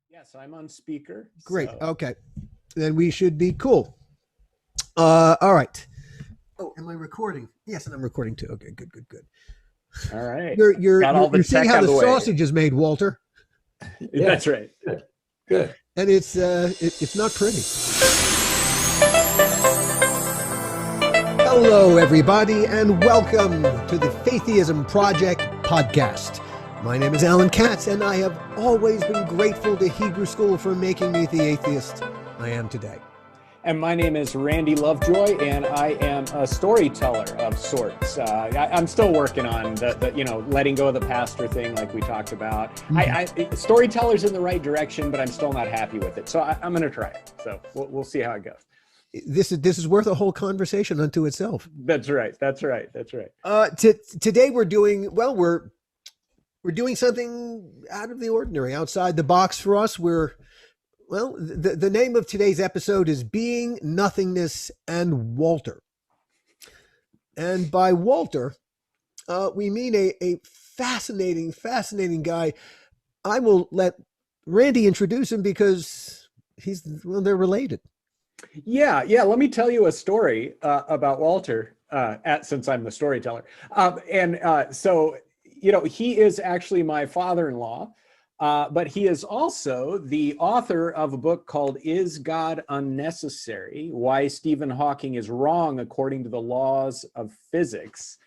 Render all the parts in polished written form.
Yes, I'm on speaker. Great. So. Okay. Then we should be cool. All right. Oh, am I recording? Yes, and I'm recording too. Okay, good, good, good. All right. Got all the You're seeing tech how out of the the way. sausage is made, Walter, That's right. Good. and it's not pretty. Hello, everybody, and welcome to the Faitheism Project podcast. My name is Alan Katz, and I have always been grateful to Hebrew School for making me the atheist I am today. And my name is Randy Lovejoy, and I am a storyteller of sorts. I'm still working on the letting go of the pastor thing, like we talked about. Storyteller's in the right direction, but I'm still not happy with it. So I'm going to try it. So we'll see how it goes. This is worth a whole conversation unto itself. That's right. Today we're doing something out of the ordinary, outside the box for us. The name of today's episode is Being, Nothingness, and Walter. And by Walter, we mean a fascinating guy. I will let Randy introduce him because they're related. Yeah. Let me tell you a story about Walter, since I'm the storyteller. So he is actually my father-in-law. But he is also the author of a book called Is God Unnecessary? Why Stephen Hawking is Wrong According to the Laws of Physics,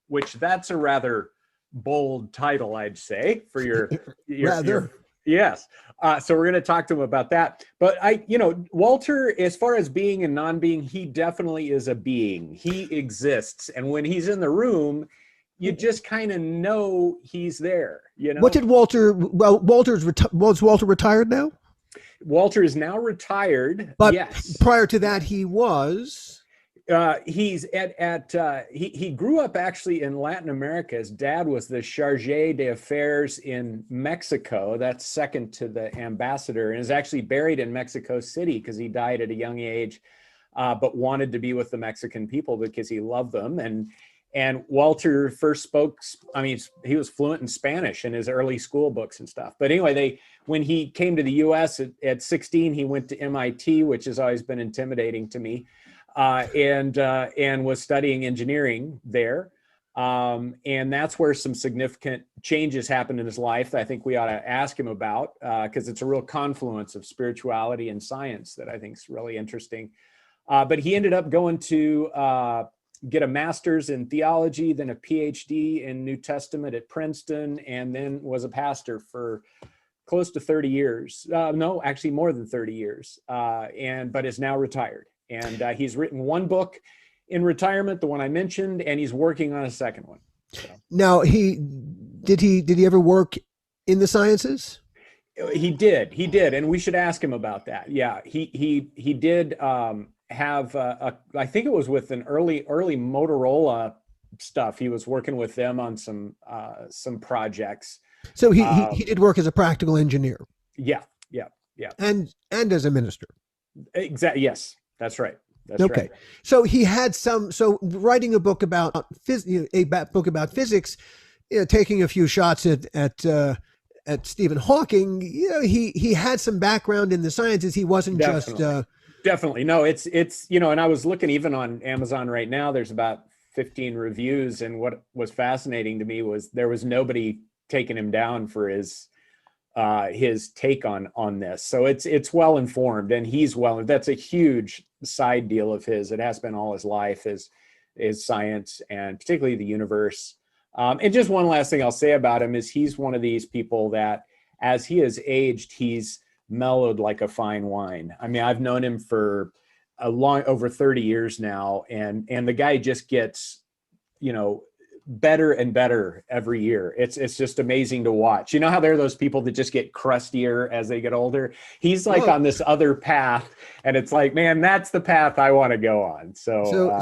which that's a rather bold title, I'd say, for your yes. So we're going to talk to him about that. But Walter, as far as being and non-being, he definitely is a being. He exists. And when he's in the room, you just kind of know he's there, What did Walter? Well, was Walter retired now? Walter is now retired. But yes. Prior to that, he was. He's he grew up actually in Latin America. His dad was the charge d'affaires in Mexico. That's second to the ambassador, and is actually buried in Mexico City because he died at a young age, but wanted to be with the Mexican people because he loved them. And Walter first spoke, he was fluent in Spanish in his early school books and stuff. But anyway, when he came to the US at 16, he went to MIT, which has always been intimidating to me, and was studying engineering there. And that's where some significant changes happened in his life that I think we ought to ask him about, because it's a real confluence of spirituality and science that I think is really interesting. But he ended up going to get a master's in theology, then a PhD in New Testament at Princeton, and then was a pastor for close to 30 years. No, actually more than 30 years, but is now retired. And he's written one book in retirement, the one I mentioned, and he's working on a second one. So. Now, did he ever work in the sciences? He did, and we should ask him about that. Yeah, he did. Have I think it was with an early Motorola stuff. He was working with them on some projects. So he did work as a practical engineer. Yeah. And as a minister. Exactly. Yes, that's right. That's okay. Right. So he had so writing a book about physics, taking a few shots at Stephen Hawking. He had some background in the sciences. He wasn't Definitely. No, it's and I was looking even on Amazon right now, there's about 15 reviews. And what was fascinating to me was there was nobody taking him down for his take on this. So it's well informed, and that's a huge side deal of his. It has been all his life is science, and particularly the universe. And just one last thing I'll say about him is he's one of these people that as he has aged, he's mellowed like a fine wine. I've known him for over 30 years now, and the guy just gets, better and better every year. It's just amazing to watch. You know how there are those people that just get crustier as they get older? He's like on this other path, and it's like, man, that's the path I want to go on. So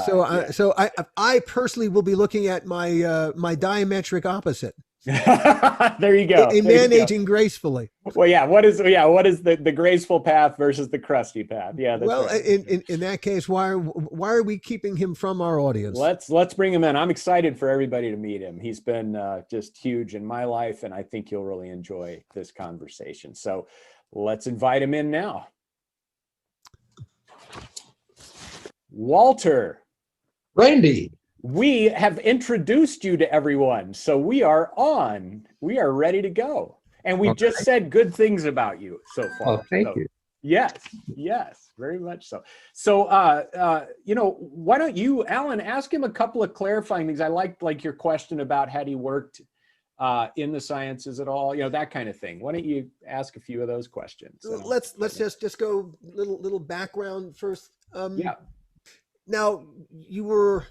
I personally will be looking at my diametric opposite. There you go. A There you man go. aging gracefully. Well, yeah. What is the graceful path versus the crusty path? Yeah, that's Well, right. in that case, why are we keeping him from our audience? Let's bring him in. I'm excited for everybody to meet him. He's been just huge in my life, and I think you'll really enjoy this conversation. So let's invite him in now. Walter. Randy. We have introduced you to everyone, so we are on. We are ready to go. And we've just said good things about you so far. Oh, thank you. Yes, very much so. So, why don't you, Alan, ask him a couple of clarifying things. I liked your question about had he worked in the sciences at all, that kind of thing. Why don't you ask a few of those questions? Let's just go little background first. Yeah. Now, you were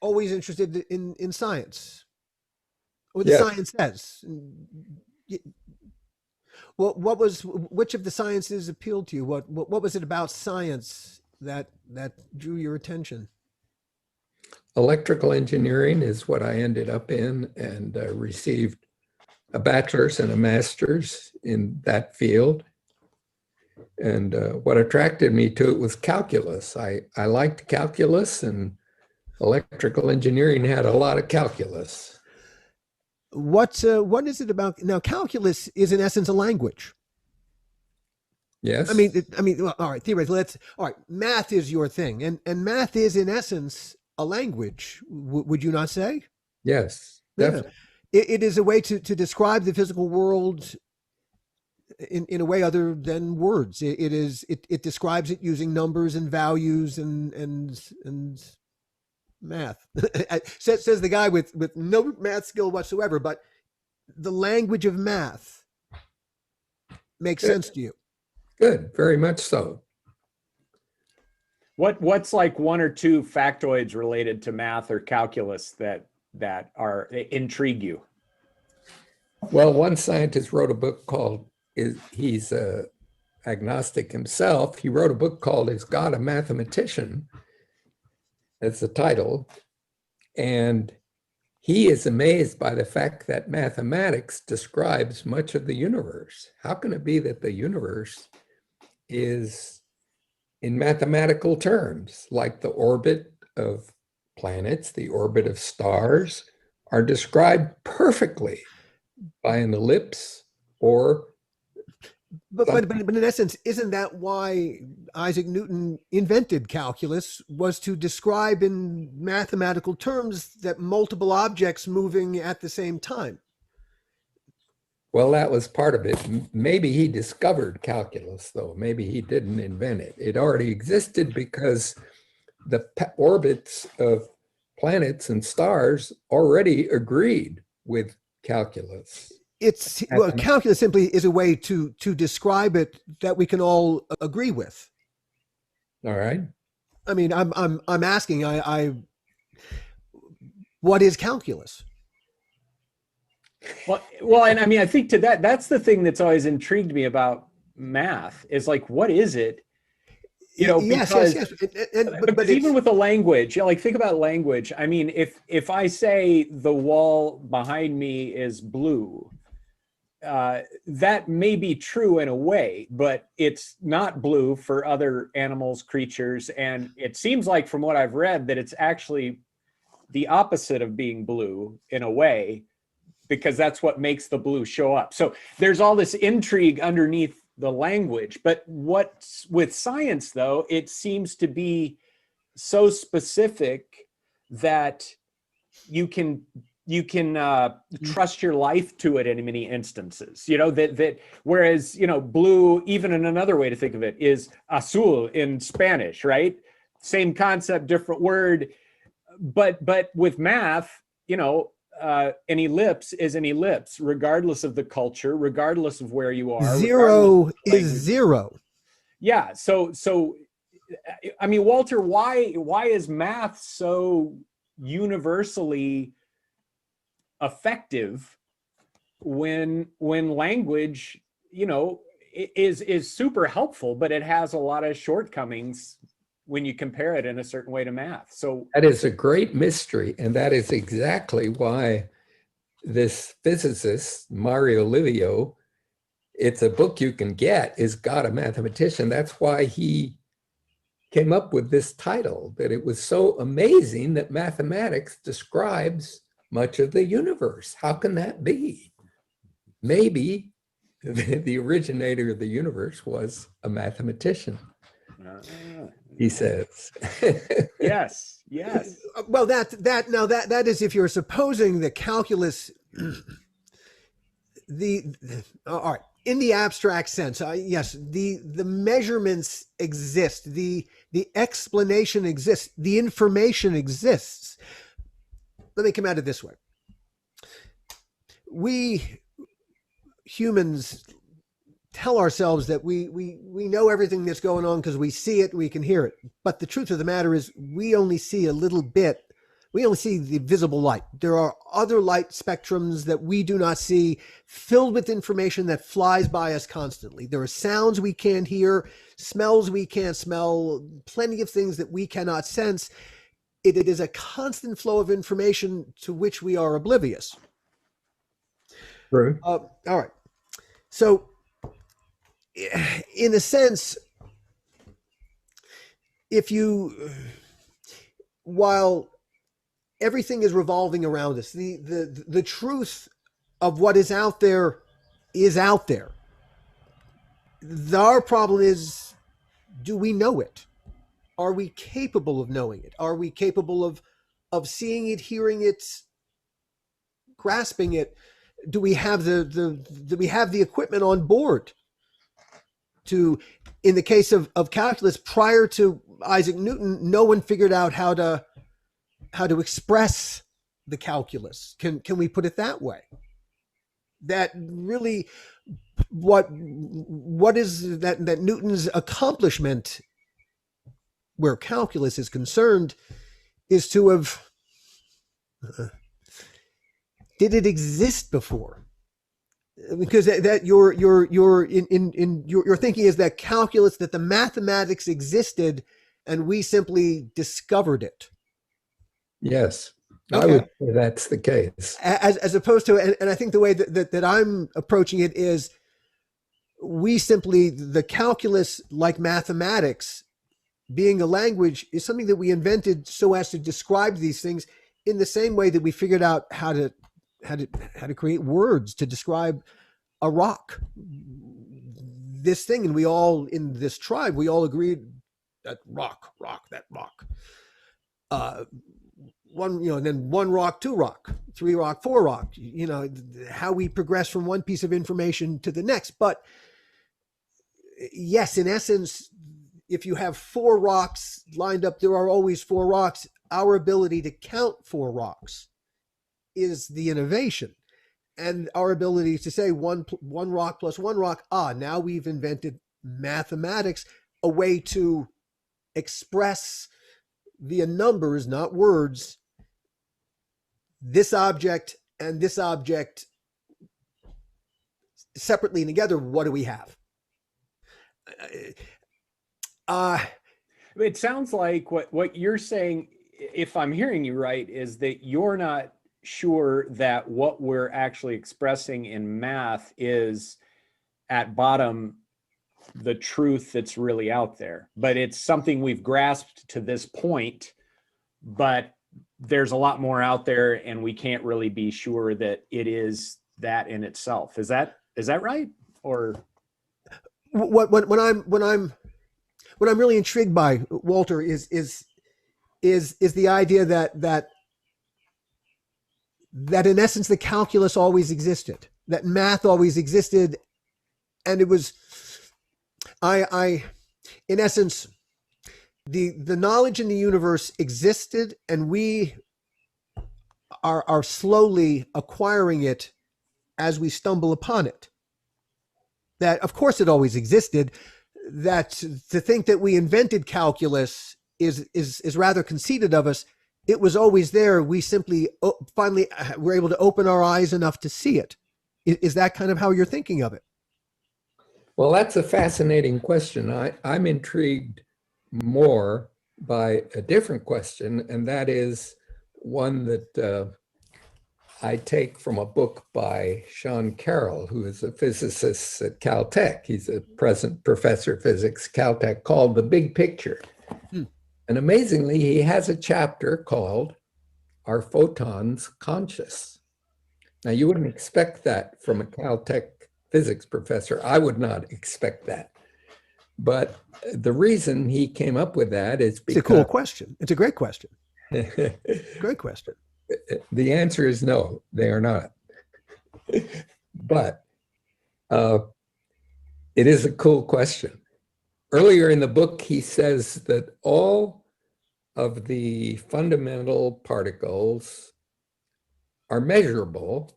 always interested in science, what the Yes. science says. Which of the sciences appealed to you? What was it about science that drew your attention? Electrical engineering is what I ended up in, and received a bachelor's and a master's in that field. And what attracted me to it was calculus. I liked calculus, and electrical engineering had a lot of calculus. What is it about now? Calculus is in essence a language. Yes. I mean, well, all right. Theoretically, all right. Math is your thing, and math is in essence a language. Would you not say? Yes, definitely. Yeah. It is a way to describe the physical world in a way other than words. It describes it using numbers and values and math. says the guy with no math skill whatsoever, but the language of math makes sense to you. Good, very much so. What's like one or two factoids related to math or calculus that intrigue you? Well, one scientist wrote a book called, he's agnostic himself. He wrote a book called Is God a Mathematician? That's the title. And he is amazed by the fact that mathematics describes much of the universe. How can it be that the universe is in mathematical terms, like the orbit of planets, the orbit of stars, are described perfectly by an ellipse or But in essence, isn't that why Isaac Newton invented calculus, was to describe in mathematical terms that multiple objects moving at the same time? Well, that was part of it. Maybe he discovered calculus, though. Maybe he didn't invent it. It already existed because the orbits of planets and stars already agreed with calculus. Calculus simply is a way to describe it that we can all agree with. All right. I mean, I'm asking, what is calculus? Well, and I mean, I think to that's the thing that's always intrigued me about math is like, what is it? Because yes. But even with the language, like think about language. I mean, if I say the wall behind me is blue, that may be true in a way, but it's not blue for other animals, creatures. And it seems like from what I've read that it's actually the opposite of being blue in a way, because that's what makes the blue show up. So there's all this intrigue underneath the language. But what's with science, though, it seems to be so specific that you can trust your life to it in many instances, that whereas, blue, even in another way to think of it, is azul in Spanish, right? Same concept, different word. But with math, an ellipse is an ellipse, regardless of the culture, regardless of where you are. Zero is zero. Yeah. So, I mean, Walter, why is math so universally effective when language, is super helpful, but it has a lot of shortcomings when you compare it in a certain way to math? So that is a great mystery, and that is exactly why this physicist, Mario Livio, it's a book you can get, is God a Mathematician? That's why he came up with this title, that it was so amazing that mathematics describes much of the universe. How can that be? Maybe the originator of the universe was a mathematician, he says. Yes, yes. Well, that is if you're supposing the calculus, all right, in the abstract sense, yes, the measurements exist, the explanation exists, the information exists. Let me come at it this way. We humans tell ourselves that we know everything that's going on because we see it, we can hear it. But the truth of the matter is we only see a little bit. We only see the visible light. There are other light spectrums that we do not see, filled with information that flies by us constantly. There are sounds we can't hear, smells we can't smell, plenty of things that we cannot sense. It is a constant flow of information to which we are oblivious. True. All right. So, in a sense, while everything is revolving around us, the truth of what is out there is out there. Our problem is, do we know it? Are we capable of knowing it? Are we capable of seeing it, hearing it, grasping it? Do we have do we have the equipment on board to, in the case of calculus, prior to Isaac Newton, no one figured out how to express the calculus. Can we put it that way? That really, what is that Newton's accomplishment where calculus is concerned is to have, did it exist before? Because that your thinking is that calculus, that the mathematics existed and we simply discovered it. Yes, okay. I would say that's the case. As opposed to, and I think the way that I'm approaching it is, we simply, the calculus, like mathematics, being a language, is something that we invented so as to describe these things in the same way that we figured out how to create words to describe a rock, this thing. And we all, in this tribe, we all agreed that rock, that rock. And then one rock, two rock, three rock, four rock, how we progress from one piece of information to the next. But yes, in essence, if you have four rocks lined up, there are always four rocks. Our ability to count four rocks is the innovation, and our ability to say one rock plus one rock. Now we've invented mathematics, a way to express via numbers, not words, this object and this object separately and together. What do we have? It sounds like what you're saying, if I'm hearing you right, is that you're not sure that what we're actually expressing in math is at bottom the truth that's really out there, but it's something we've grasped to this point, but there's a lot more out there and we can't really be sure that it is that in itself. Is that right? Or what I'm really intrigued by, Walter, is the idea that in essence the calculus always existed, that math always existed, and it was, in essence, the knowledge in the universe existed, and we are slowly acquiring it as we stumble upon it. That of course it always existed. That to think that we invented calculus is rather conceited of us. It was always there. We simply finally were able to open our eyes enough to see it. Is that kind of how you're thinking of it? Well, that's a fascinating question. I'm intrigued more by a different question, and that is one that I take from a book by Sean Carroll, who is a physicist at Caltech. He's a present professor of physics at Caltech, called The Big Picture. And amazingly, he has a chapter called Are Photons Conscious? Now, you wouldn't expect that from a Caltech physics professor. I would not expect that. But the reason he came up with that is because— It's a cool question. It's a great question. Great question. The answer is no, they are not. But it is a cool question. Earlier in the book, he says that all of the fundamental particles are measurable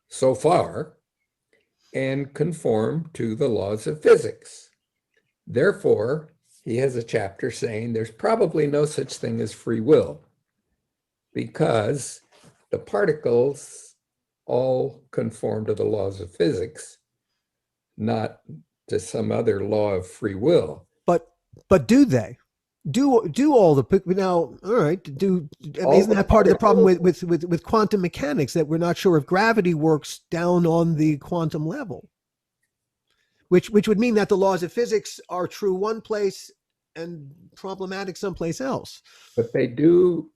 so far and conform to the laws of physics. Therefore, he has a chapter saying there's probably no such thing as free will, because the particles all conform to the laws of physics, not to some other law of free will. But do they? Do all the now? All right. Isn't that part of the problem with quantum mechanics, that we're not sure if gravity works down on the quantum level, which would mean that the laws of physics are true one place and problematic someplace else. But they do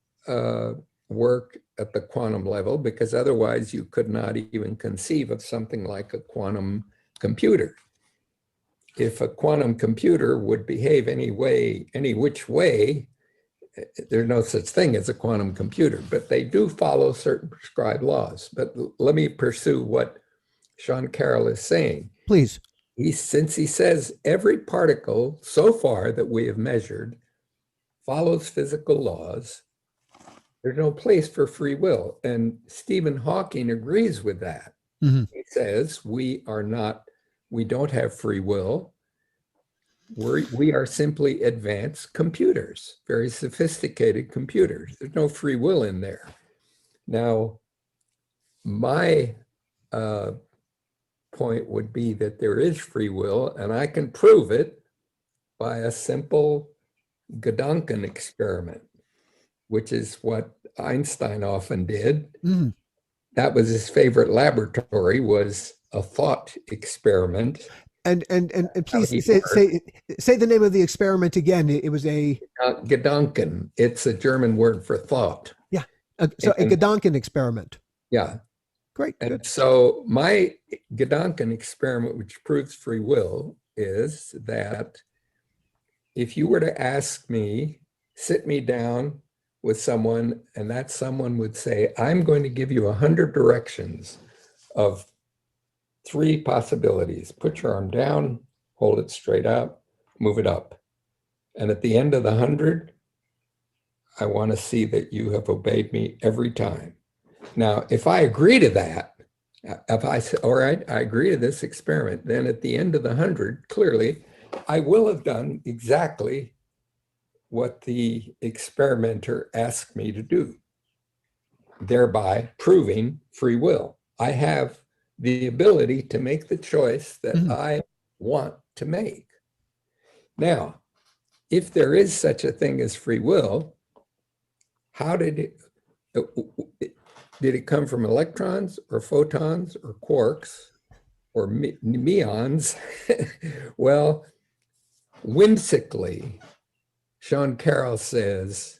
work at the quantum level, because otherwise you could not even conceive of something like a quantum computer. If a quantum computer would behave any which way, there's no such thing as a quantum computer, but they do follow certain prescribed laws. But let me pursue what Sean Carroll is saying. Please. Since he says every particle so far that we have measured follows physical laws, there's no place for free will. And Stephen Hawking agrees with that. Mm-hmm. He says we don't have free will. We are simply advanced computers, very sophisticated computers. There's no free will in there. Now, my point would be that there is free will, and I can prove it by a simple Godunkan experiment, which is what Einstein often did. Mm-hmm. That was his favorite laboratory, was a thought experiment. And please say the name of the experiment again. It was a Godunkan. It's a German word for thought. Yeah. A Godunkan experiment. Yeah. Great. And Good. so my Godunkan experiment, which proves free will, is that if you were to ask me, sit me down with someone, and that someone would say, I'm going to give you 100 directions of 3 possibilities. Put your arm down, hold it straight up, move it up. And at the end of the 100, I want to see that you have obeyed me every time. Now, if I agree to that, if I say, all right, I agree to this experiment, then at the end of the 100, clearly, I will have done exactly what the experimenter asked me to do, thereby proving free will. I have the ability to make the choice that I want to make. Now, if there is such a thing as free will, how did it come from electrons or photons or quarks or muons? Well, whimsically, Sean Carroll says,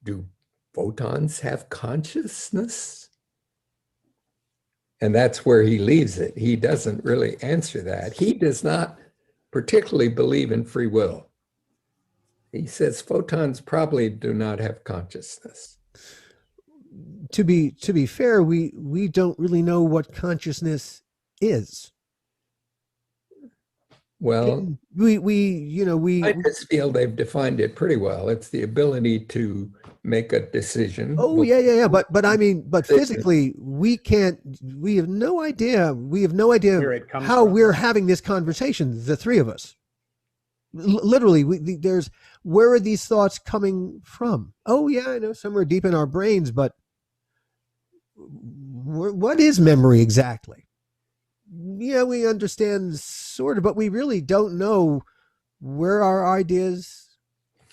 do photons have consciousness? And that's where he leaves it. He doesn't really answer that. He does not particularly believe in free will. He says photons probably do not have consciousness. To be fair, we don't really know what consciousness is. Well, I just feel they've defined it pretty well. It's the ability to make a decision. Oh, yeah. But I mean, but physically, we have no idea. We have no idea how we're having this conversation, the three of us. Literally, where are these thoughts coming from? Oh, yeah, I know, somewhere deep in our brains, but what is memory exactly? Yeah, we understand sort of, but we really don't know where our ideas.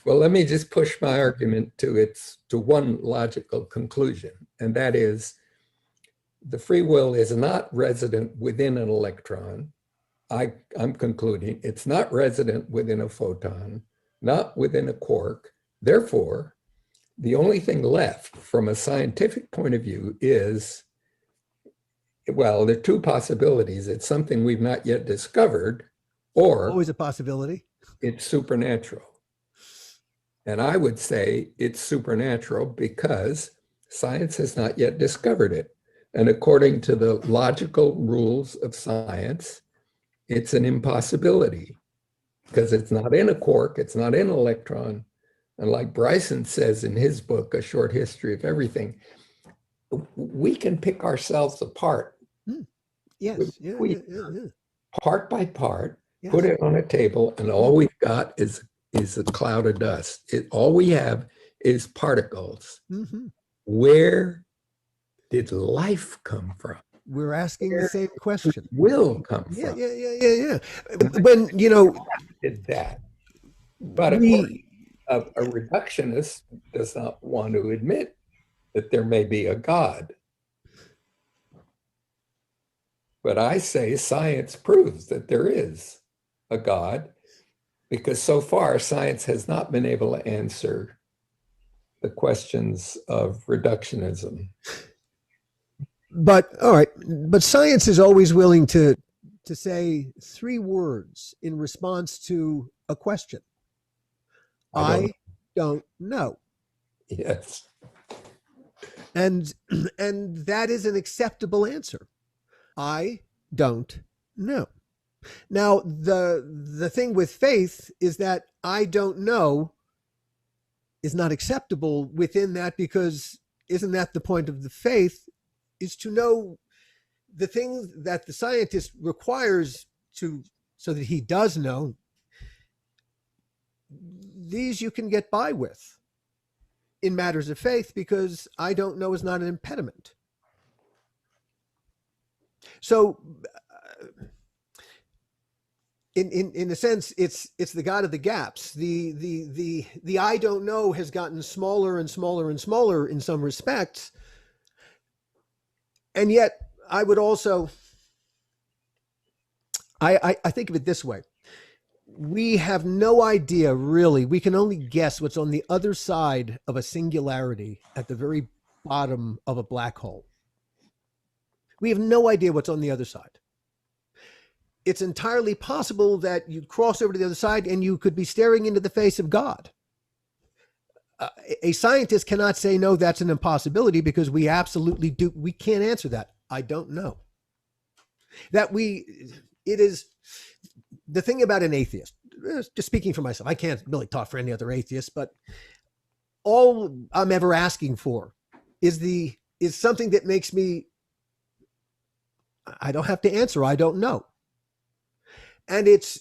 Well, let me just push my argument to one logical conclusion, and that is the free will is not resident within an electron. I'm concluding it's not resident within a photon, not within a quark. Therefore, the only thing left from a scientific point of view is, well, there are two possibilities. It's something we've not yet discovered, or Always a possibility. it's supernatural. And I would say it's supernatural because science has not yet discovered it. And according to the logical rules of science, it's an impossibility because it's not in a quark, it's not in an electron. And like Bryson says in his book, A Short History of Everything, we can pick ourselves apart. Yes. Part by part, Yes. put it on a table, and all we've got is a cloud of dust. All we have is particles. Mhm. Where did life come from? We're asking the same question. Will come Yeah. from? When, Did that. But of course, a reductionist does not want to admit that there may be a God. But I say science proves that there is a God, because so far science has not been able to answer the questions of reductionism. But all right, but science is always willing to say three words in response to a question. I don't know. Yes. And that is an acceptable answer. I don't know. Now, the thing with faith is that I don't know is not acceptable within that, because isn't that the point of the faith, is to know the things that the scientist requires so that he does know. These you can get by with in matters of faith, because I don't know is not an impediment. So in a sense, it's the God of the gaps. The I don't know has gotten smaller and smaller and smaller in some respects. And yet I would also, I think of it this way. We have no idea, really. We can only guess what's on the other side of a singularity at the very bottom of a black hole. We have no idea what's on the other side. It's entirely possible that you'd cross over to the other side and you could be staring into the face of God. A scientist cannot say, no, that's an impossibility, because we absolutely do. We can't answer that. I don't know. It is the thing about an atheist, just speaking for myself. I can't really talk for any other atheist, but all I'm ever asking for is something that makes me, I don't have to answer. I don't know. And it's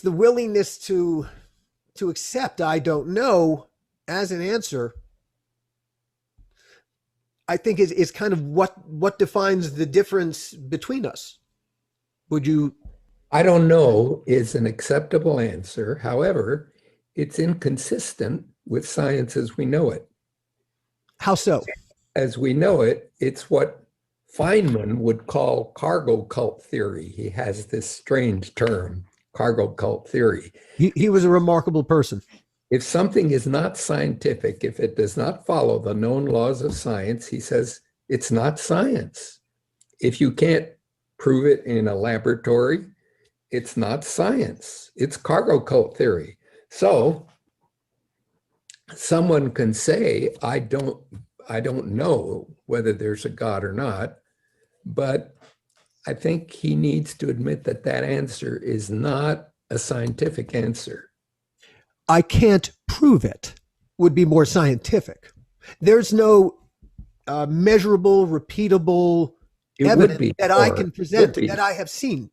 the willingness to accept I don't know as an answer, I think is kind of what defines the difference between us. Would you? I don't know is an acceptable answer. However, it's inconsistent with science as we know it. How so? As we know it, it's what Feynman would call cargo cult theory. He has this strange term, cargo cult theory. He was a remarkable person. If something is not scientific, if it does not follow the known laws of science, he says it's not science. If you can't prove it in a laboratory, it's not science. It's cargo cult theory. So someone can say, I don't know whether there's a God or not, but I think he needs to admit that that answer is not a scientific answer. I can't prove it would be more scientific. There's no measurable, repeatable evidence that I can present, that I have seen,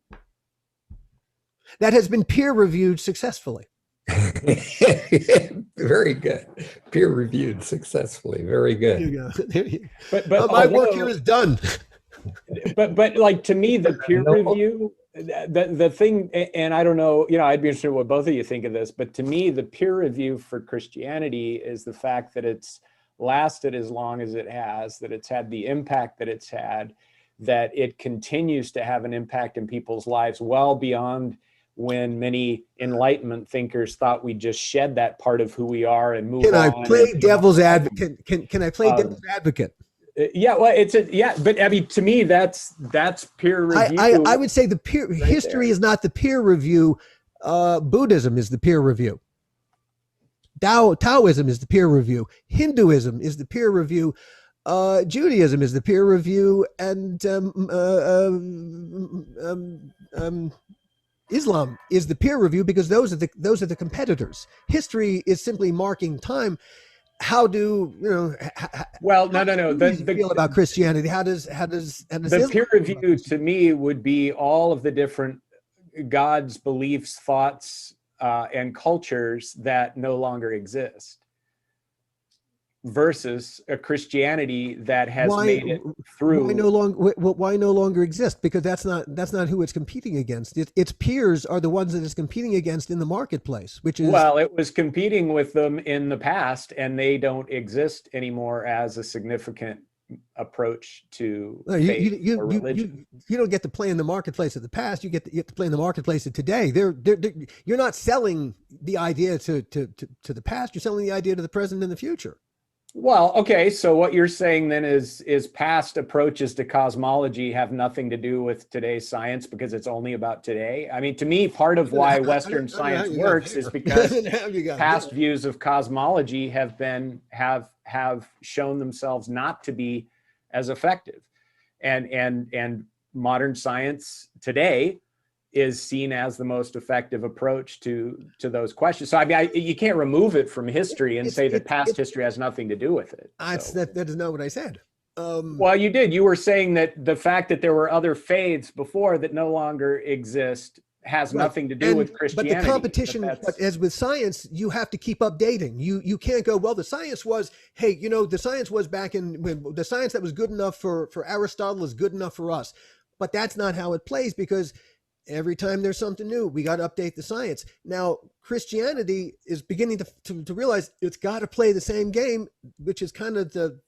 that has been peer reviewed successfully. Very good. Peer reviewed successfully. Very good. There you go. There you go. But My work here is done. But like, to me, the peer review the thing, and I don't know, I'd be interested in what both of you think of this, but to me, the peer review for Christianity is the fact that it's lasted as long as it has, that it's had the impact that it's had, that it continues to have an impact in people's lives well beyond when many Enlightenment thinkers thought we just shed that part of who we are and move on. Can I play devil's advocate? Can I play devil's advocate? Yeah, well, but I mean, to me, that's peer review. I would say the peer history is not the peer review. Buddhism is the peer review. Taoism is the peer review. Hinduism is the peer review. Judaism is the peer review, and Islam is the peer review, because those are the competitors. History is simply marking time. How do well, no. Feel about Christianity? How does the peer review to me would be all of the different gods, beliefs, thoughts, and cultures that no longer exist, versus a Christianity that has made it through. Why no longer exist? Because that's not who it's competing against. Its peers are the ones that it's competing against in the marketplace, which is, well, it was competing with them in the past, and they don't exist anymore as a significant approach to faith or religion. You don't get to play in the marketplace of the past. You get to play in the marketplace of today. You're not selling the idea to the past. You're selling the idea to the present and the future. Well, okay, so what you're saying then is past approaches to cosmology have nothing to do with today's science because it's only about today? I mean, to me, part of why Western science works is because past views of cosmology have shown themselves not to be as effective. And modern science today is seen as the most effective approach to those questions. So I mean, you can't remove it from history and say that past history has nothing to do with it. That is not what I said. Well, you did. You were saying that the fact that there were other faiths before that no longer exist has nothing to do with Christianity. But the competition, as with science, you have to keep updating. You can't go, well, the science was, the science was back in when the science that was good enough for Aristotle is good enough for us. But that's not how it plays, because every time there's something new, we got to update the science. Now, Christianity is beginning to realize it's got to play the same game, which is kind of the...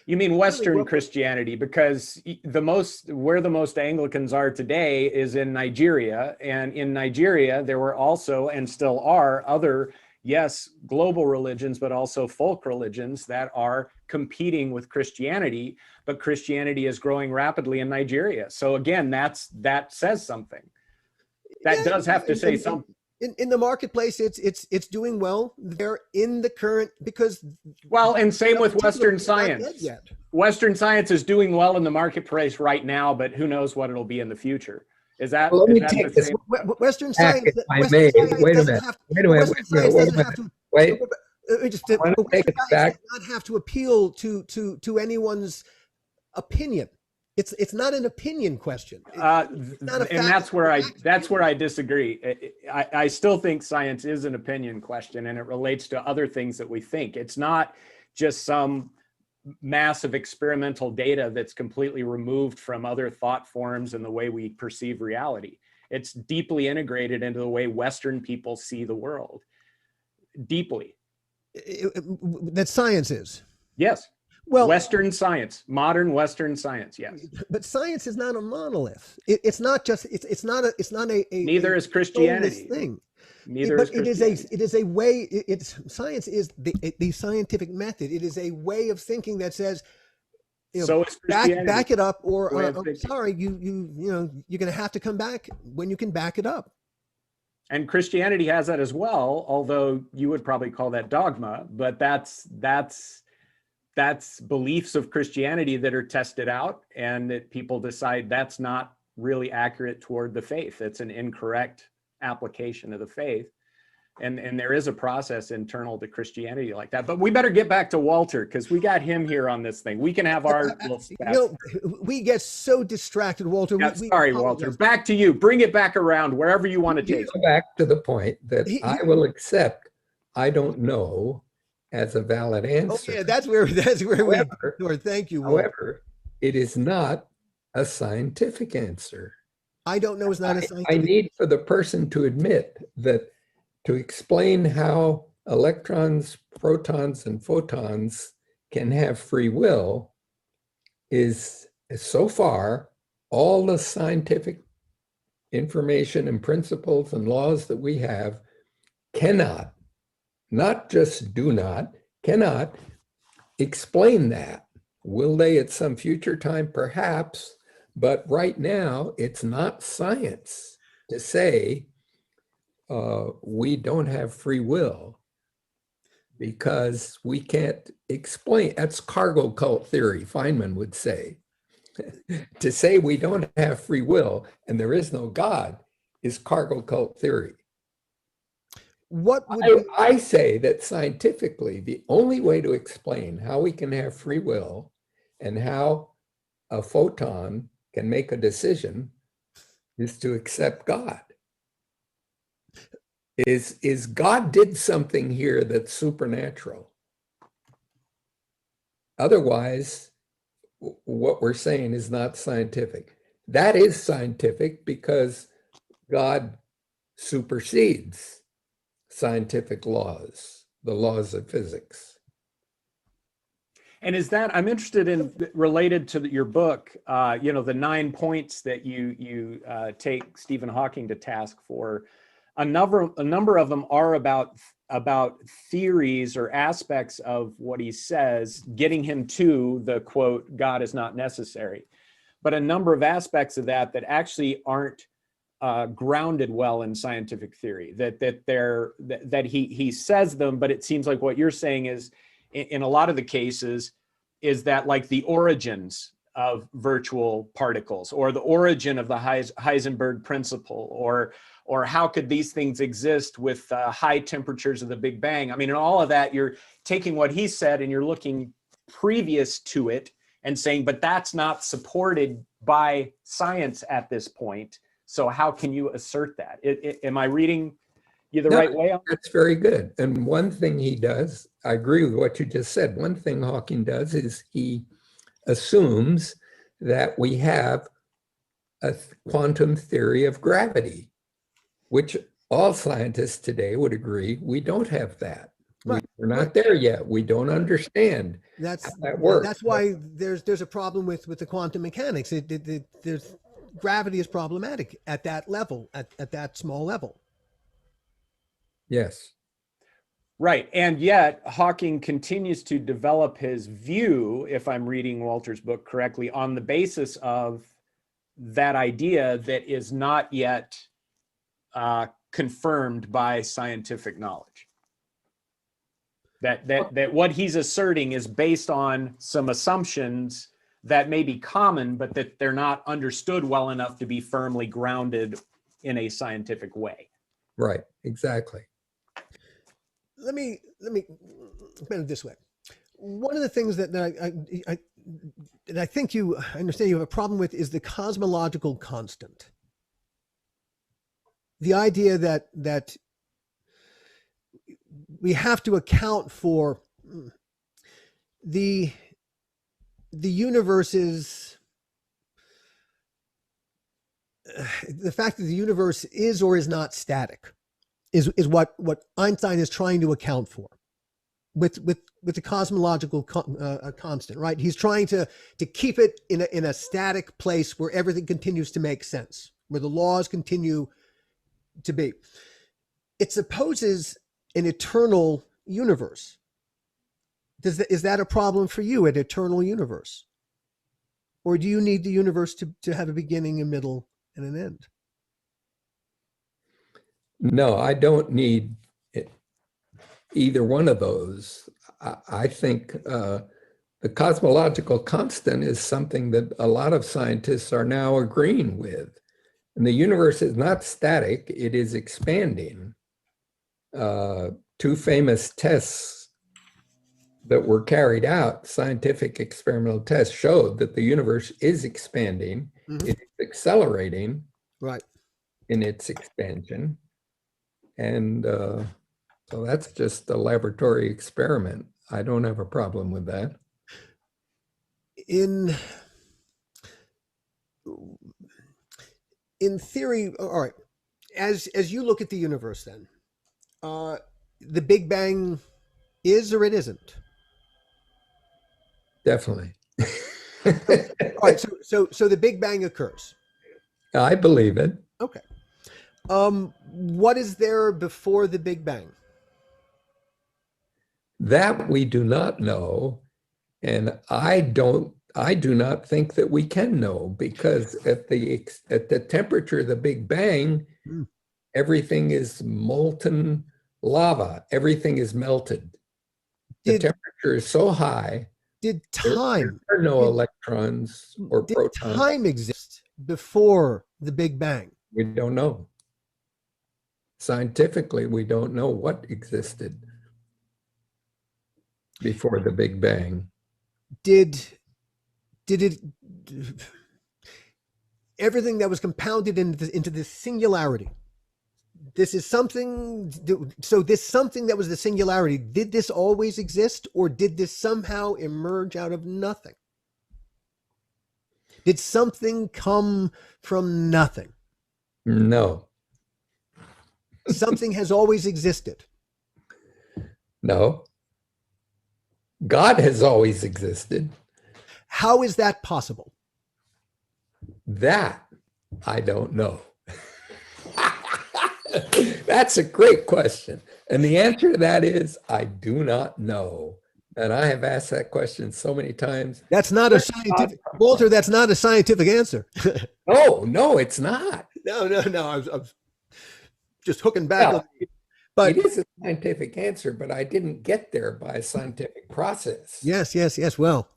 You mean Western Christianity, because where the most Anglicans are today is in Nigeria. And in Nigeria, there were also, and still are, other, yes, global religions, but also folk religions that are competing with Christianity. But Christianity is growing rapidly in Nigeria. So again, that says something. That does have to say something. In the marketplace, it's doing well. They're in the current, because... Well, and same with Western science. Western science is doing well in the marketplace right now, but who knows what it'll be in the future. Is that... Well, let me take this Western science... Wait a minute. Just not have to appeal to anyone's opinion. It's not an opinion question. And that's where I disagree. I still think science is an opinion question, and it relates to other things that we think. It's not just some massive experimental data that's completely removed from other thought forms and the way we perceive reality. It's deeply integrated into the way Western people see the world. Deeply. That science is. Yes. Well, Western science, modern Western science, yes. But science is not a monolith. It's not just. It's not a. Neither is Christianity. Thing. Neither is Christianity. It is a way. Science is the scientific method. It is a way of thinking that says, so is Christianity. Back it up, or I'm sorry, you're going to have to come back when you can back it up. And Christianity has that as well, although you would probably call that dogma, but that's beliefs of Christianity that are tested out, and that people decide that's not really accurate toward the faith. It's an incorrect application of the faith. And there is a process internal to Christianity like that. But we better get back to Walter, because we got him here on this thing. We can have our little stats. We get so distracted, Walter. Yeah, sorry, Walter. Back to you. Bring it back around wherever you want to take it. Go back to the point that I will accept I don't know as a valid answer. Okay, that's where thank you, Walter. However, it is not a scientific answer. I don't know is not a I scientific. need for the person to admit that to explain how electrons, protons, and photons can have free will is so far all the scientific information and principles and laws that we have cannot, not just do not, cannot explain that. Will they at some future time? Perhaps, but right now it's not science to say we don't have free will because we can't explain. That's cargo cult theory, Feynman would say. To say we don't have free will and there is no God is cargo cult theory. What would be, I say that scientifically, the only way to explain how we can have free will and how a photon can make a decision is to accept God. Is God did something here that's supernatural. Otherwise, what we're saying is not scientific. That is scientific because God supersedes scientific laws, the laws of physics. And is that, I'm interested in, related to your book, you know, the 9 points that you take Stephen Hawking to task for. A number of them are about theories or aspects of what he says, getting him to the quote, God is not necessary. But a number of aspects of that actually aren't grounded well in scientific theory, that he says them, but it seems like what you're saying is, in a lot of the cases, is that like the origins of virtual particles, or the origin of the Heisenberg principle, or how could these things exist with high temperatures of the Big Bang? I mean, in all of that, you're taking what he said and you're looking previous to it and saying, but that's not supported by science at this point. So how can you assert that? Am I reading you the right way? That's very good. And one thing he does, I agree with what you just said. One thing Hawking does is he assumes that we have a quantum theory of gravity, which all scientists today would agree we don't have that. Right. We're not there yet. We don't understand how that works. That's why there's a problem with the quantum mechanics. There's gravity is problematic at that level, at that small level. Yes. Right. And yet Hawking continues to develop his view, if I'm reading Walter's book correctly, on the basis of that idea that is not yet confirmed by scientific knowledge. That what he's asserting is based on some assumptions that may be common, but that they're not understood well enough to be firmly grounded in a scientific way. Right. Exactly. Let me put it this way. One of the things that I think I understand you have a problem with is the cosmological constant. The idea that we have to account for the universe's, the fact that the universe is or is not static is what Einstein is trying to account for with the cosmological constant, right? He's trying to keep it in a static place where everything continues to make sense, where the laws continue to be. It supposes an eternal universe. Is that a problem for you, an eternal universe? Or do you need the universe to have a beginning, a middle, and an end? No, I don't need either one of those. I think the cosmological constant is something that a lot of scientists are now agreeing with. And the universe is not static, it is expanding. Two famous tests that were carried out, scientific experimental tests, showed that the universe is expanding, Mm-hmm. it's accelerating Right. in its expansion. And so that's just a laboratory experiment. I don't have a problem with that. in theory, all right, as you look at the universe, then the Big Bang is or it isn't? Definitely. All right, so the Big Bang occurs. I believe it. Okay. What is there before the Big Bang? That we do not know, and I do not think that we can know, because at the temperature of the Big Bang, everything is molten lava. Everything is melted. The temperature is so high. Did time? There are no electrons or protons. Did time exist before the Big Bang? We don't know. Scientifically, we don't know what existed before the Big Bang. Did it, everything that was compounded into this singularity, this is something, so this something that was the singularity, did this always exist, or did this somehow emerge out of nothing? Did something come from nothing? No. Something has always existed. No. God has always existed. How is that possible? That I don't know. That's a great question. And the answer to that is, I do not know. And I have asked that question so many times. That's not a scientific, Walter, that's not a scientific answer. No, it's not. No. I was just hooking back. Well, but it is a scientific answer, but I didn't get there by a scientific process. Yes. Well,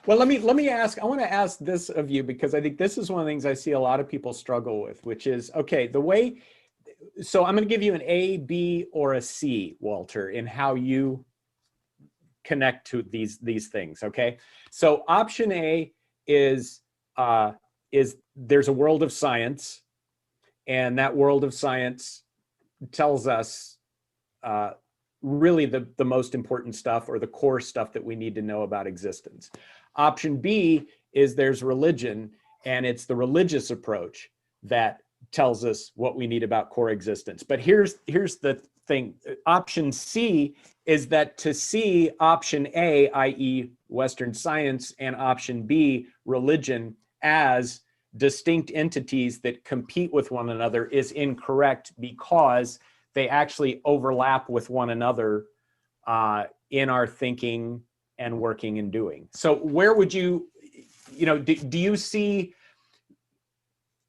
let me ask, I want to ask this of you, because I think this is one of the things I see a lot of people struggle with, which is, okay, so I'm going to give you an A, B, or a C, Walter, in how you connect to these things, okay? So option A is there's a world of science, and that world of science tells us really the most important stuff, or the core stuff that we need to know about existence. Option B is there's religion, and it's the religious approach that tells us what we need about core existence. But here's the thing. Option C is that to see option A, i.e. Western science, and option B, religion, as distinct entities that compete with one another is incorrect, because they actually overlap with one another in our thinking and working and doing. So where would do you see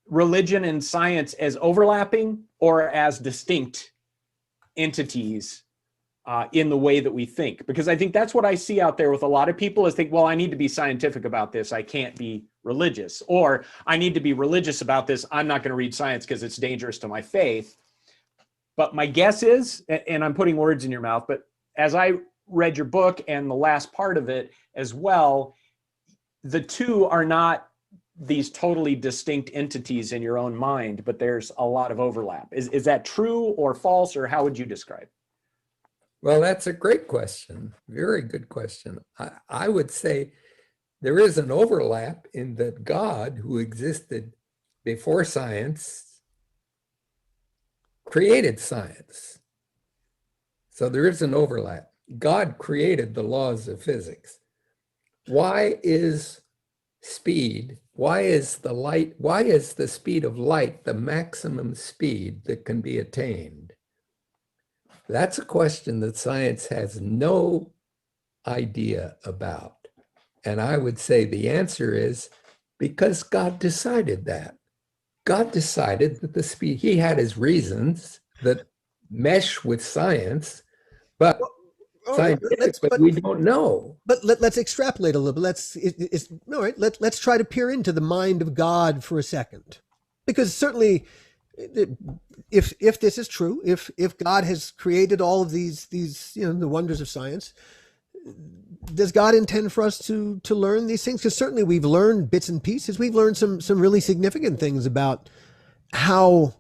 religion and science as overlapping or as distinct entities in the way that we think? Because I think that's what I see out there with a lot of people, is think, well, I need to be scientific about this, I can't be religious, or I need to be religious about this, I'm not going to read science because it's dangerous to my faith. But my guess is, and I'm putting words in your mouth, but as I read your book and the last part of it as well, the two are not these totally distinct entities in your own mind, but there's a lot of overlap. Is that true or false, or how would you describe? Well, that's a great question. Very good question. I would say there is an overlap in that God, who existed before science, created science. So there is an overlap. God created the laws of physics. Why is speed, why is the speed of light the maximum speed that can be attained? That's a question that science has no idea about. And I would say the answer is because God decided that. God decided that the speed, he had his reasons that mesh with science, but scientifically we don't know. But let's extrapolate a little. All right. Let's try to peer into the mind of God for a second, because certainly, if this is true, if God has created all of these the wonders of science, does God intend for us to learn these things? Because certainly we've learned bits and pieces. We've learned some really significant things about how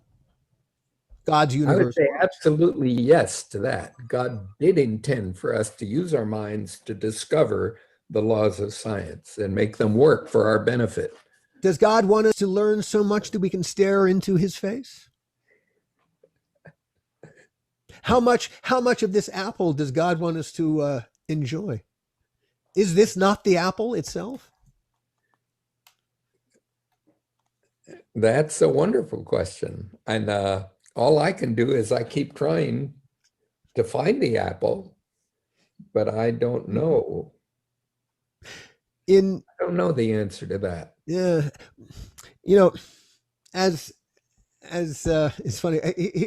God's universe. I would say absolutely yes to that. God did intend for us to use our minds to discover the laws of science and make them work for our benefit. Does God want us to learn so much that we can stare into his face? How much of this apple does God want us to enjoy? Is this not the apple itself? That's a wonderful question. And all I can do is I keep trying to find the apple, but I don't know. I don't know the answer to that. Yeah, as it's funny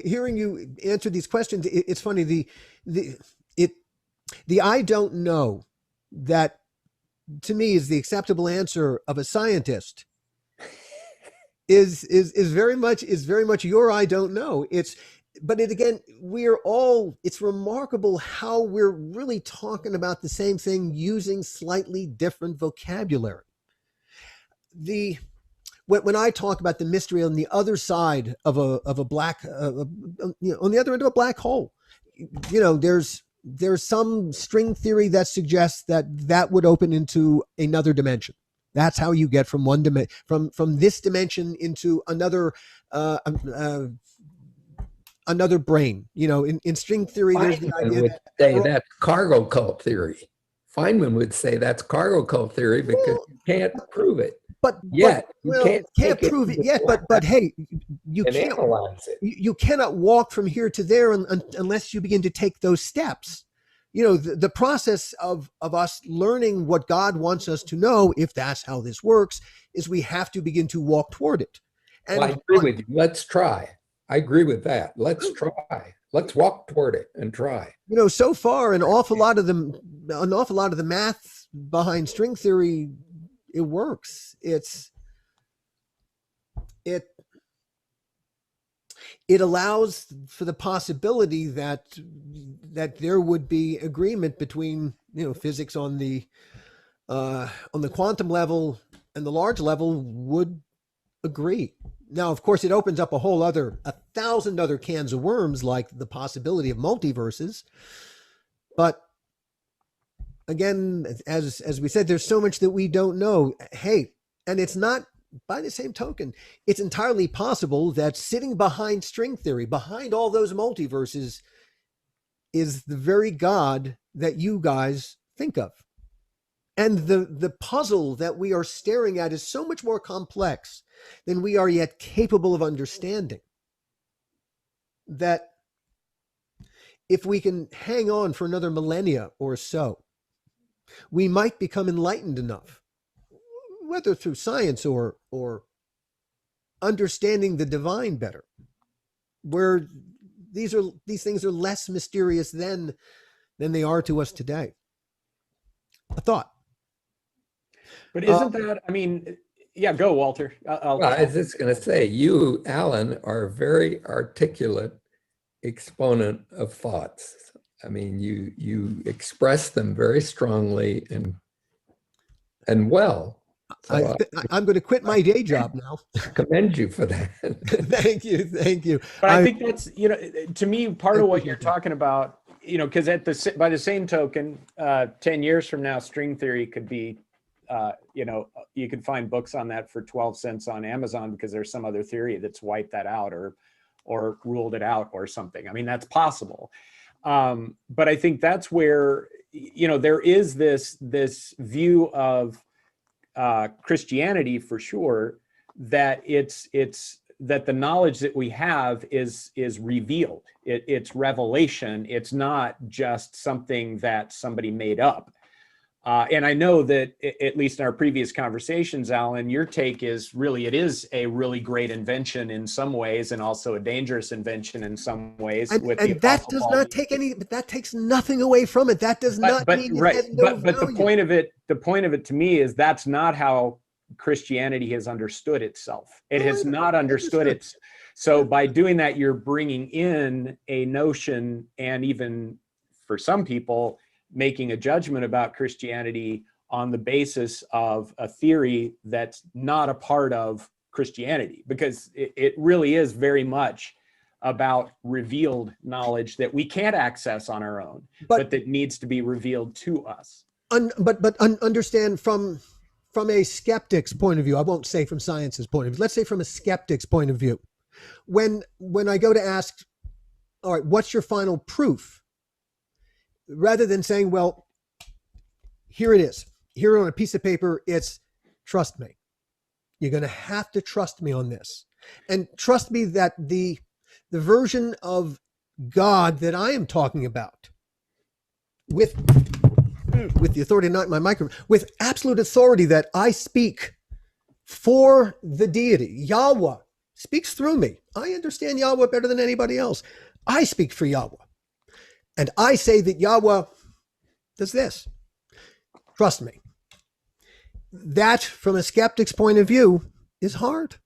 hearing you answer these questions. It's funny the I don't know, that to me is the acceptable answer of a scientist, is very much your I don't know. It's remarkable how we're really talking about the same thing using slightly different vocabulary. When I talk about the mystery on the other side of a black, on the other end of a black hole, there's some string theory that suggests that would open into another dimension. That's how you get from one dimension, from this dimension into another brain. In string theory, there's the idea would say that's cargo cult theory. Feynman would say that's cargo cult theory because you can't prove it. You can't prove it yet. But hey, you can't analyze it. You cannot walk from here to there unless you begin to take those steps. The process of us learning what God wants us to know, if that's how this works, is we have to begin to walk toward it. And I agree with you. Let's try. I agree with that. Let's try. Let's walk toward it and try. So far, an awful lot of the math behind string theory, it works. It allows for the possibility that there would be agreement between physics on the quantum level and the large level would agree. Now, of course, it opens up 1,000 other cans of worms, like the possibility of multiverses. But again, as we said, there's so much that we don't know. Hey, and it's not, by the same token, it's entirely possible that sitting behind string theory, behind all those multiverses, is the very God that you guys think of. And the puzzle that we are staring at is so much more complex than we are yet capable of understanding, that if we can hang on for another millennia or so, we might become enlightened enough, whether through science or understanding the divine better, where these things are less mysterious than they are to us today. A thought. But isn't that, I mean, yeah, go, Walter. I was just going to say, you, Alan, are a very articulate exponent of thoughts. I mean, you express them very strongly and well. So I'm going to quit my day job now. Commend you for that. Thank you. But I think that's, to me, part of what you're talking about, because by the same token, 10 years from now, string theory could be, you could find books on that for 12 cents on Amazon because there's some other theory that's wiped that out or ruled it out or something. I mean, that's possible. But I think that's where, there is this view of Christianity for sure, that it's that the knowledge that we have is revealed. It's revelation. It's not just something that somebody made up. And I know that at least in our previous conversations, Alan, your take is really, it is a really great invention in some ways, and also a dangerous invention in some ways. And that does not take but that takes nothing away from it. That does not mean it has no value. But the point of it to me is that's not how Christianity has understood itself. It has not understood it. So by doing that, you're bringing in a notion, and even for some people, making a judgment about Christianity on the basis of a theory that's not a part of Christianity, because it really is very much about revealed knowledge that we can't access on our own, but that needs to be revealed to us. Understand from from a skeptic's point of view, I won't say from science's point of view, let's say from a skeptic's point of view, when I go to ask, all right, what's your final proof? Rather than saying, well, here it is, here on a piece of paper, it's trust me. You're going to have to trust me on this. And trust me that the version of God that I am talking about with the authority, not my microphone, with absolute authority that I speak for the deity. Yahweh speaks through me. I understand Yahweh better than anybody else. I speak for Yahweh. And I say that Yahweh does this. Trust me. That, from a skeptic's point of view, is hard.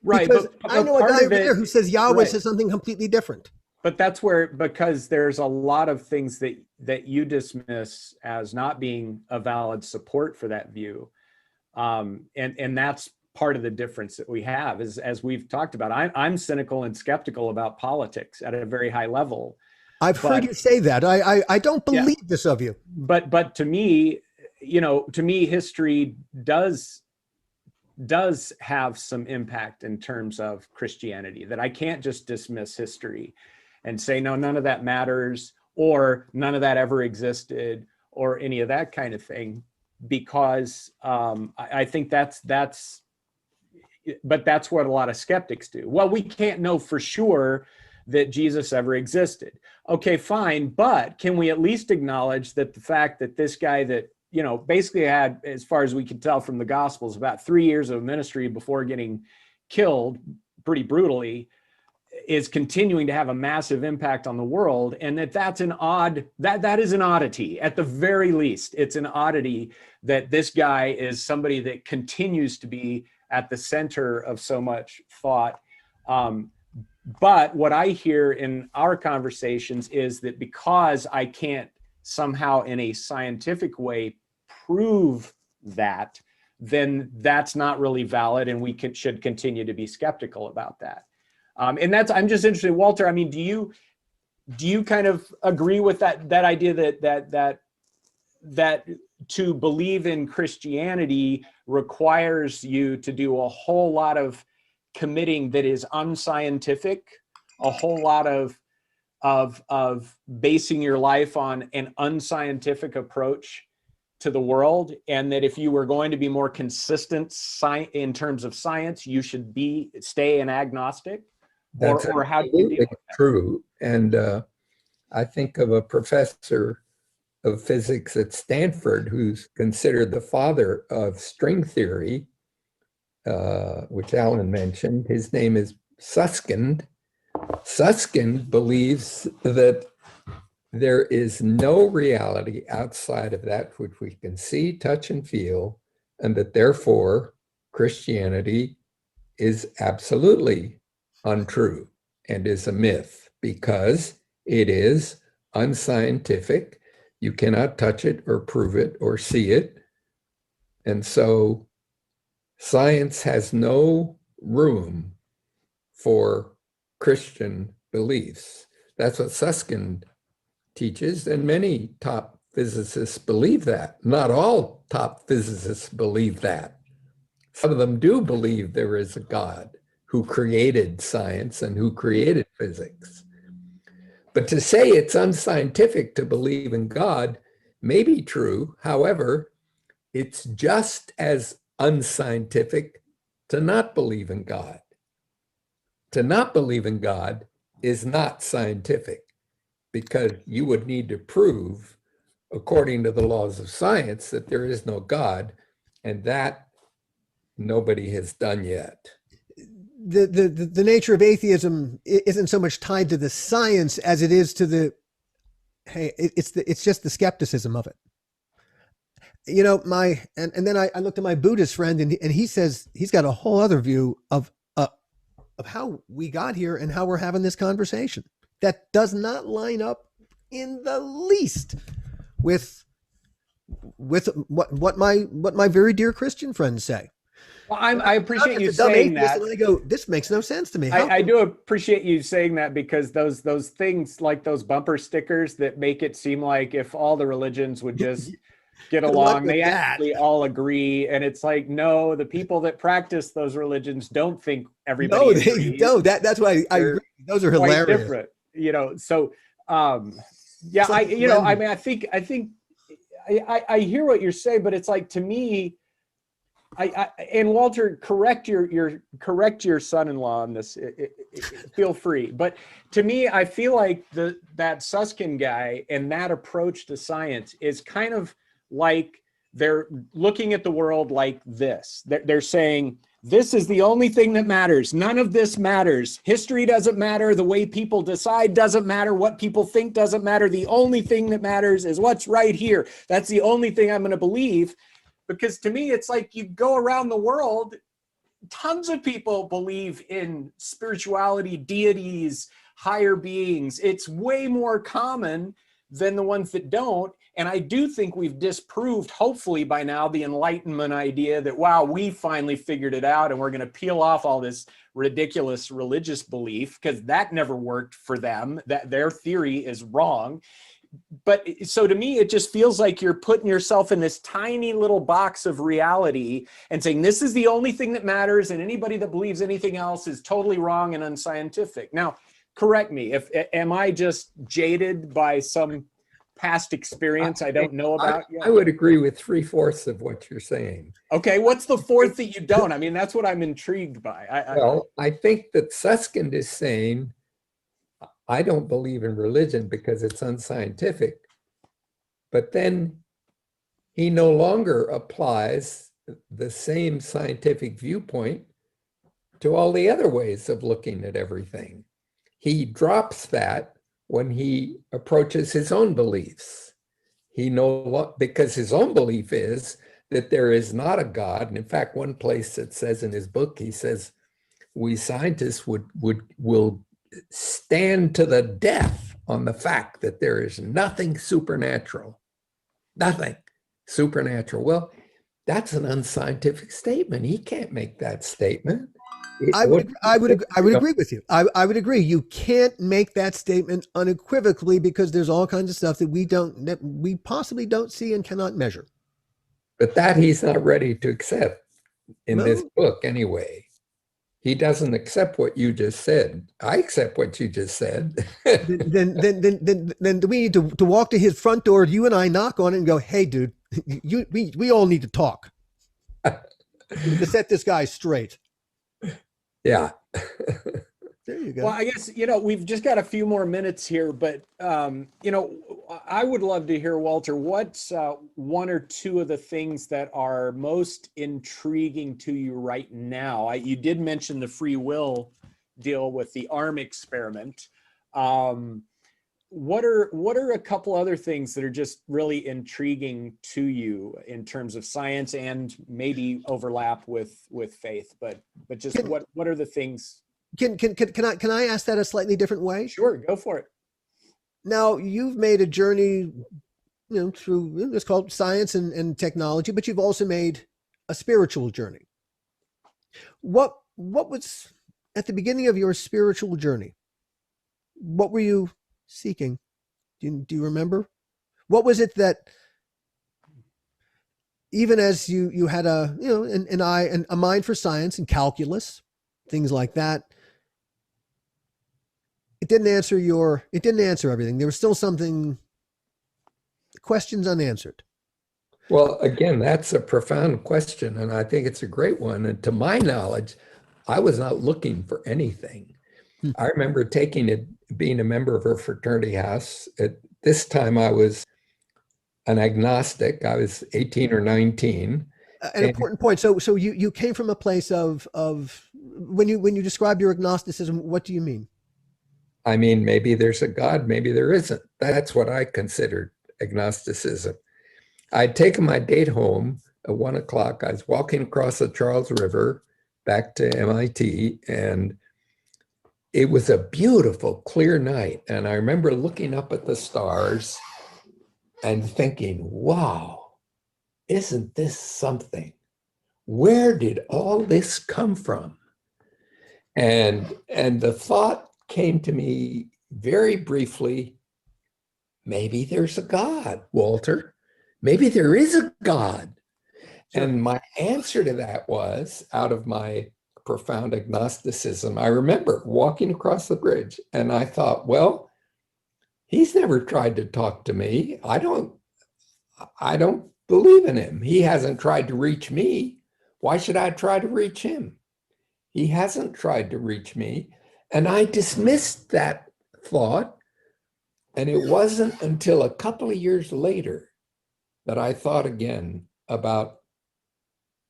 Right. Because but I know a guy over there who says Yahweh right. says something completely different. But that's where, because there's a lot of things that you dismiss as not being a valid support for that view. And that's part of the difference that we have is, as we've talked about, I'm cynical and skeptical about politics at a very high level. I've heard you say that. I don't believe this of you. But to me, history does have some impact in terms of Christianity, that I can't just dismiss history and say, no, none of that matters, or none of that ever existed, or any of that kind of thing, because I think that's what a lot of skeptics do. Well, we can't know for sure that Jesus ever existed. Okay, fine, but can we at least acknowledge that the fact that this guy that, basically had, as far as we can tell from the Gospels, about 3 years of ministry before getting killed pretty brutally, is continuing to have a massive impact on the world, and that is an oddity. At the very least, it's an oddity that this guy is somebody that continues to be at the center of so much thought. But what I hear in our conversations is that because I can't somehow in a scientific way prove that, then that's not really valid, and we should continue to be skeptical about that. And I'm just interested, Walter. I mean, do you kind of agree with that idea that to believe in Christianity requires you to do a whole lot of committing that is unscientific, a whole lot of basing your life on an unscientific approach to the world, and that if you were going to be more consistent in terms of science, you should stay an agnostic? That's or how do you deal with that? True. And I think of a professor of physics at Stanford who's considered the father of string theory, which Alan mentioned. His name is Susskind. Susskind believes that there is no reality outside of that which we can see, touch, and feel, and that therefore Christianity is absolutely untrue and is a myth because it is unscientific. You cannot touch it or prove it or see it. And so science has no room for Christian beliefs. That's what Susskind teaches, and many top physicists believe that. Not all top physicists believe that. Some of them do believe there is a God who created science and who created physics. But to say it's unscientific to believe in God may be true. However, it's just as unscientific to not believe in God. To not believe in God is not scientific, because you would need to prove, according to the laws of science, that there is no God, and that nobody has done yet. The nature of atheism isn't so much tied to the science as it is to it's just the skepticism of it. And then I looked at my Buddhist friend, and he says he's got a whole other view of how we got here and how we're having this conversation that does not line up in the least with what my very dear Christian friends say. Well, I appreciate you saying that. And I go, this makes no sense to me. I do appreciate you saying that, because those things, like those bumper stickers that make it seem like if all the religions would just get Good luck along. with They that. actually all agree. And it's like, no, the people that practice those religions don't think everybody No, they agrees. don't. That's why I They're agree. Those are quite hilarious. different, you know. So yeah, It's like I mean, I think I hear what you're saying, but it's like, to me, and Walter, correct your son-in-law on this. Feel free, but to me, I feel like that Susskind guy and that approach to science is kind of like they're looking at the world like this. They're saying, this is the only thing that matters. None of this matters. History doesn't matter. The way people decide doesn't matter. What people think doesn't matter. The only thing that matters is what's right here. That's the only thing I'm going to believe. Because to me, it's like, you go around the world, tons of people believe in spirituality, deities, higher beings. It's way more common than the ones that don't. And I do think we've disproved, hopefully by now, the Enlightenment idea that, wow, we finally figured it out and we're going to peel off all this ridiculous religious belief, because that never worked for them, that their theory is wrong. But so to me, it just feels like you're putting yourself in this tiny little box of reality and saying, this is the only thing that matters, and anybody that believes anything else is totally wrong and unscientific. Now, correct me, am I just jaded by some past experience I don't know about yet? I would agree with 3/4 of what you're saying. Okay, what's the fourth that you don't? I mean, that's what I'm intrigued by. I think that Susskind is saying, I don't believe in religion because it's unscientific. But then he no longer applies the same scientific viewpoint to all the other ways of looking at everything. He drops that when he approaches his own beliefs. Because his own belief is that there is not a God. And in fact, one place that says in his book, he says, we scientists will stand to the death on the fact that there is nothing supernatural. Nothing supernatural. Well, that's an unscientific statement. He can't make that statement. I would agree with you. I would agree. You can't make that statement unequivocally, because there's all kinds of stuff that we possibly don't see and cannot measure. But that he's not ready to accept in this book anyway. He doesn't accept what you just said. I accept what you just said. then we need to walk to his front door. You and I knock on it and go, "Hey, dude, we all need to talk to set this guy straight." Yeah. There you go. Well, I guess, we've just got a few more minutes here, but, I would love to hear, Walter, what's one or two of the things that are most intriguing to you right now? You did mention the free will deal with the arm experiment. What are a couple other things that are just really intriguing to you in terms of science and maybe overlap with faith? But just what are the things? Can I ask that a slightly different way? Sure, go for it. Now, you've made a journey, through, it's called science and technology, but you've also made a spiritual journey. What was at the beginning of your spiritual journey? What were you seeking? Do you remember? What was it that, even as you had a mind for science and calculus, things like that, it didn't answer everything. There was still questions unanswered. Well, again, that's a profound question, and I think it's a great one. And to my knowledge, I was not looking for anything. I remember being a member of a fraternity house. At this time, I was an agnostic. I was 18 or 19. An important point. So you came from a place of when you describe your agnosticism, what do you mean? I mean, maybe there's a God, maybe there isn't. That's what I considered agnosticism. I'd taken my date home at 1 o'clock. I was walking across the Charles River back to MIT, and it was a beautiful, clear night. And I remember looking up at the stars and thinking, wow, isn't this something? Where did all this come from? And the thought came to me very briefly, maybe there's a God, Walter. maybe there is a God. And my answer to that was, out of my profound agnosticism, I remember walking across the bridge and I thought, well, he's never tried to talk to me. I don't believe in him. He hasn't tried to reach me. Why should I try to reach him? He hasn't tried to reach me. And I dismissed that thought. And it wasn't until a couple of years later that I thought again about,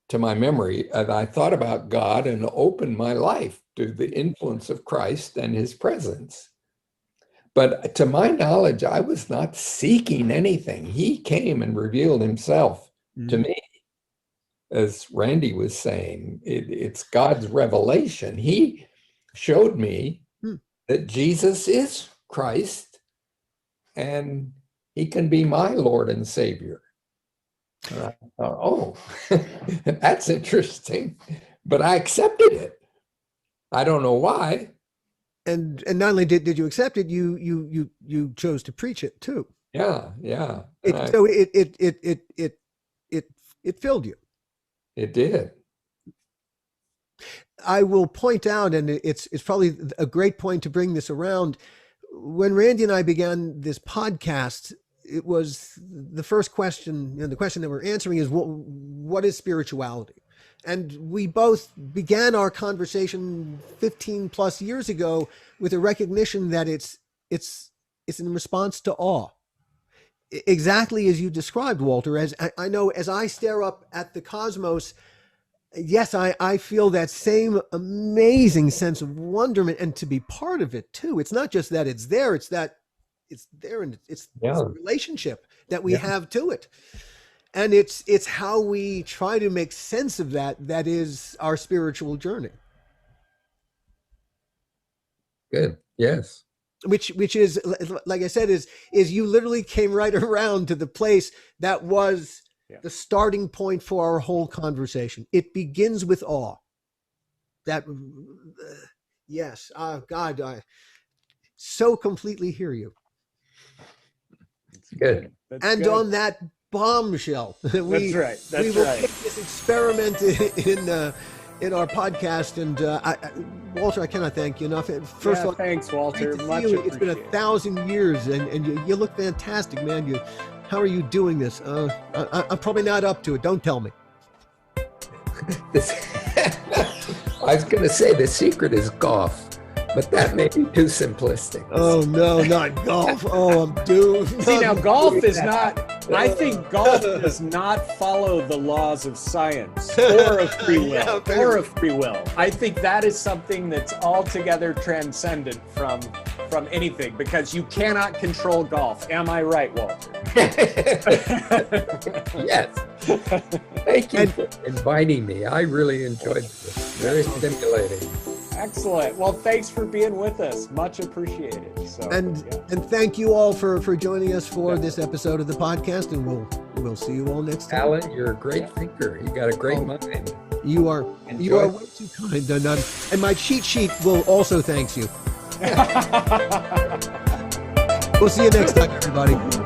to my memory, and I thought about God and opened my life to the influence of Christ and his presence. But to my knowledge, I was not seeking anything. He came and revealed himself to me. As Randy was saying, it's God's revelation. He showed me that Jesus is Christ and he can be my Lord and Savior. And I thought, oh, that's interesting. But I accepted it. I don't know why. And not only did you accept it, you chose to preach it too. Yeah. So it filled you. It did. I will point out, and it's probably a great point to bring this around. When Randy and I began this podcast, it was the first question, the question that we're answering is, what is spirituality? And we both began our conversation 15 plus years ago with a recognition that it's in response to awe. Exactly as you described, Walter. As I know, as I stare up at the cosmos, yes, I feel that same amazing sense of wonderment, and to be part of it too. It's not just that it's there, it's that it's there, and it's the relationship that we have to it. And it's how we try to make sense of that is our spiritual journey. Good. Yes. Which is, like I said, is you literally came right around to the place that was the starting point for our whole conversation. It begins with awe. That, yes, God, I so completely hear you. Good. And good. On that bombshell, we will take this experiment in our podcast. And Walter, I cannot thank you enough. First of all, thanks, Walter. Much appreciated. It's been 1,000 years, and you look fantastic, man. How are you doing this? I'm probably not up to it. Don't tell me. I was going to say the secret is golf, but that may be too simplistic. Oh, no, not golf. Oh, I'm doomed. See, now golf is not, I think golf does not follow the laws of science or of free will. I think that is something that's altogether transcendent from anything, because you cannot control golf. Am I right, Walter? Yes. Thank you for inviting me. I really enjoyed this. Very stimulating. Excellent. Well, thanks for being with us. Much appreciated. So, and thank you all for joining us for this episode of the podcast, and we'll see you all next time. Alan, you're a great thinker. You got a great mind. You are way too kind. And my cheat sheet will also thank you. We'll see you next time, everybody.